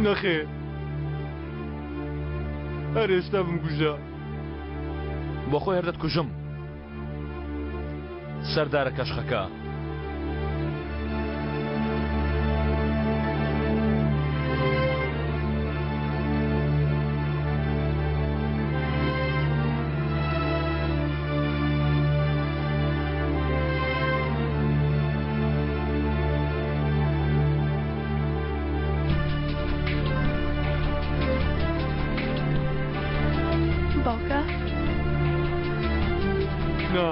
نەخێر هەر ئێستا بمکوژە بۆ خۆی هەردەت کوژم سەردارە کەشخەکە باوکە نا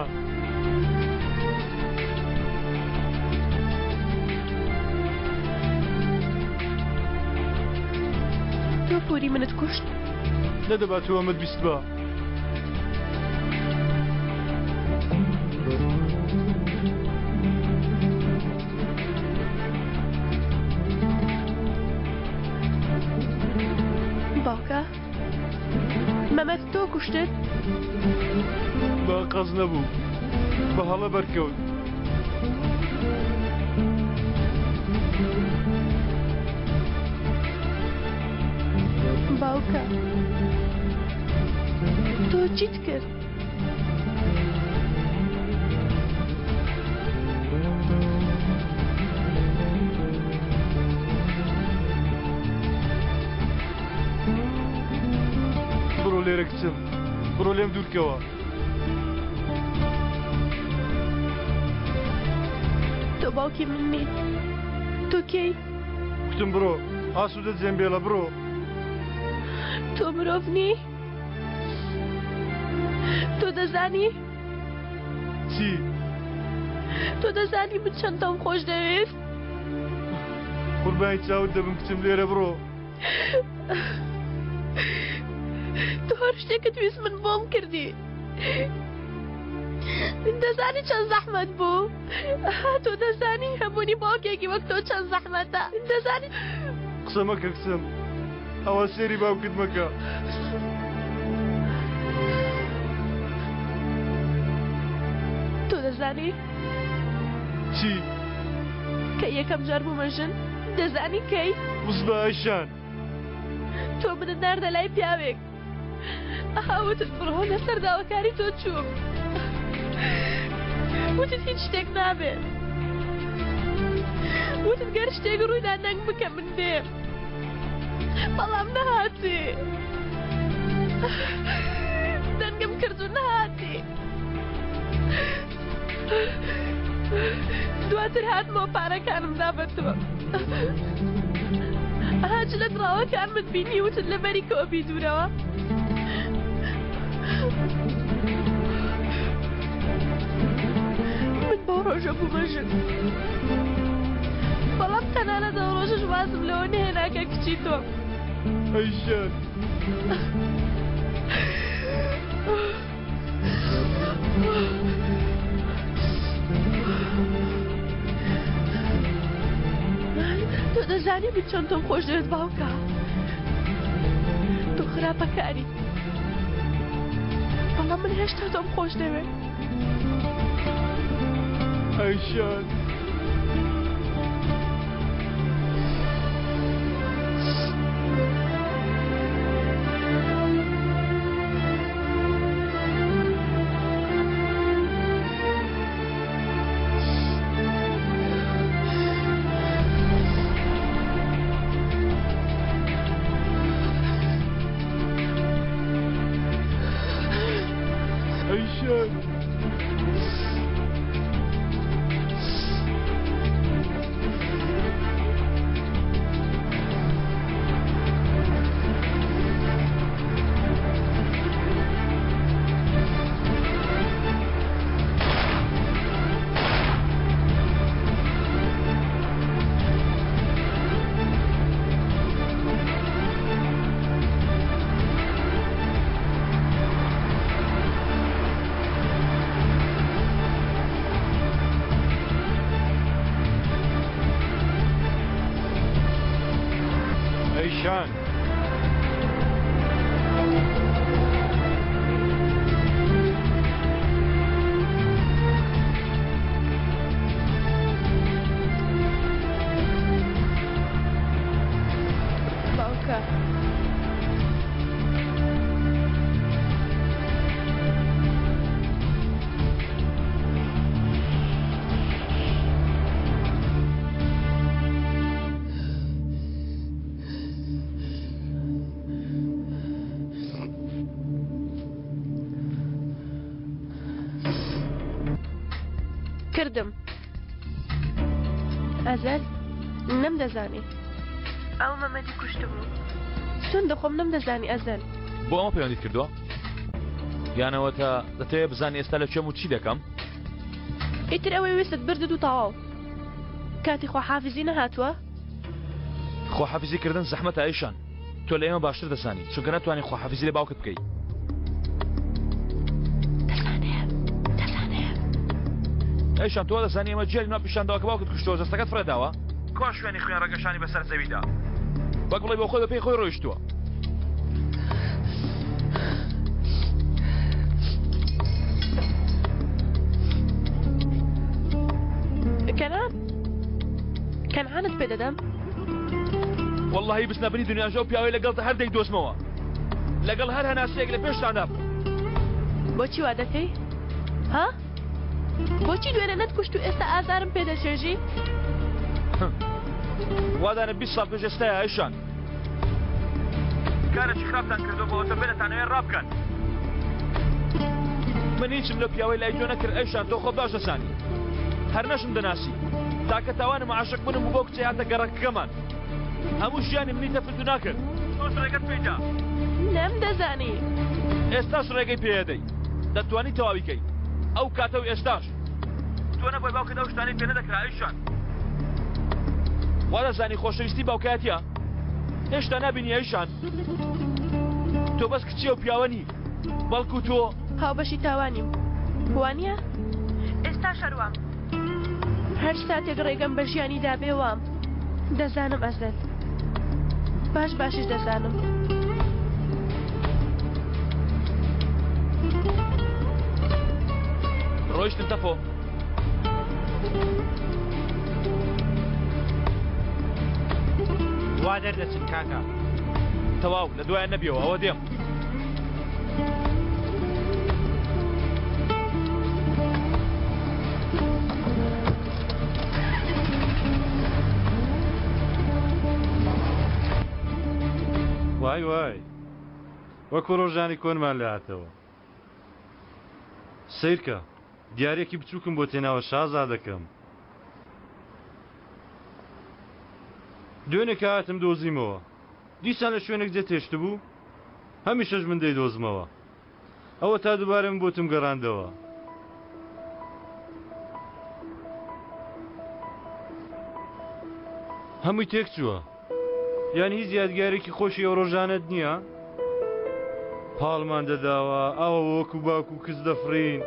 تۆ پۆری منت کوشت نەدەبات تۆ ئەمەت بیست بە باوکە مەمەت تۆ کوشتت بە قەز نەبوو بە هەڵە بەرکەوت باوکە تۆ چیت کرد بڕۆ لێرە کچم بڕۆ لێم دوورکەوە تۆ باوکی من نیت تۆ کەی کوتم بڕۆ ئاسوودە جێمبێڵە بڕۆ تۆ مرۆڤ نی تۆ دەزانی چی تۆ دەزانی من چەندەم خۆش دەوێت قوربانی چاوت دەبم کچم لێرە بڕۆ تۆ هەر شتێکت ویست من بۆم کردی من دەزانی چەند زەحمەت بوو تۆ دەزانی هەبوونی باوکێکی وەک تۆ چەند زەحمەتە من دەزانی قسە مەکە کچم ئەوە سێری باوکت مەکە تۆ دەزانی چی کە یەکەم جار بوومەژن دەزانی کەی وس بە ئەیشان تۆ منت ناردە لای پیاوێک ئاوتت بڕۆ لەسەر داواکاری تۆ چووم وتت هیچ شتێک نابێت وتت گەر شتێک ڕوویدا نەنگ بکە من دێم بەڵام نەهاتی دەنگم کرد و نەهاتی دواتر هاتمەوە پارەکانم دا بە تۆ ئاج لە دڕاوەکان من بینی وتت لەبەری کەوە بیدوورەوە من بەو ڕۆژە بوومەژن بەڵام تەنانەت ئەو ڕۆژەش وازم لەوە نهێناکە کچی تۆ ئەیشان تۆ دەزانی من چۆن تۆم خۆش دەوێت باوکە تۆ خراپەکاری بەڵام من هێشتا تۆم خۆش دەوێت ئەیشان ئەیشان باوکە کردم ئەزەل نەمدەزانی ئەو مەمەدی کوشتبوو چۆن دەخۆم نەمدەزانی ئەزەل بۆ ئەمە پەیوەندیت کردووە یانەوەتە دەتەوێت بزانانی ئێستا لە کوێم و چی دەکەم ئیتر ئەوەی وێستت بردت و تەواو کاتی خواحافیزی نەهاتووە خۆحافیزیکردن زەحمەتە ئەیشان تۆ لە ئێمە باشتر دەزانی چونکە ناتوانانی خۆحافیزی لە باوکت بکەیت ئەیشان تۆ دەزانی ئێمە جێری ناو پیشاندەوە کە باوکت کوشتەوە جەستەکەت فرەداوە کوا شوێنی خوێن ڕەگەشانی بەسەر زەویدا وەک بڵێ بۆ خۆی بە پێی خۆی ڕۆیشتووە کەنعانت پێ دەدەم واللهی بسنەبنی دنیاژە و پیاوەی لەگەڵ هەر دەی دۆزمەوە لەگەڵ هەر هەناسەیەک لە پێشتاندا بۆچی وا دەکەی ها بۆچی دوێنێ نەتکوشت و ئێستا ئازارم پێ دەشێژی وادانە 20 ساڵ پێش ئێستاە ئەیشان کارێکی خراپتان کردو بۆ ئەوتە بێنەتانەوێ ڕابکەن من هیچم لە پیاوەی لای تۆ نەکرد ئەیشان تۆ خۆ باش دەزانی هەر نەشم دەناسی تاکە تاوانم عاشق بنم و بۆ کچێ هاتە گەڕەکەمان هەموو ژیانی منی تەفردو ناکرد تۆ ڕێگەت پێدا نەمدەزانی ئێستاش ڕێگەی پێدەی دەتوانی تەواویکەی ئەو کاتە و ئێستاش تۆ نەبووی باوکت ئەو شتانەی پێ نەدەکرا ئەیشان وا دەزانی خۆشەویستی باوکایەتیە هێشتا نابینی ئەیشان تۆ بەس کچی و پیاوە نی بەڵکو تۆ هاوبەشی تاوانیم وانە ئێستا شەروام هەر ساتێک ڕێگەم بە ژیانی دابێ وام دەزانم ئەزەل باشیش دەزانم ڕۆیشتن تەفۆ وا دەردەچن کاکە تەواو لە دوایان نەبیەوە ئەوە دێم وای وای وەکو ڕۆژانی کۆنمان لاتەوە سیرکە دیارێکی بچووکم بۆ تێناوە شازادەکەم دوێنێک هاتم دۆزیمەوە دیسان لە شوێنێک جێ تێشت بوو هەمیشەش من دەیدۆزمەوە ئەوە تا دووبارە من بۆتم گەڕاندەوە هەمووی تێک چووە یان هیچ یادگارێکی خۆشی ئەو ڕۆژانت نییە پاڵمان دەداوە ئەوە وەکو باوکو کەس دەفرین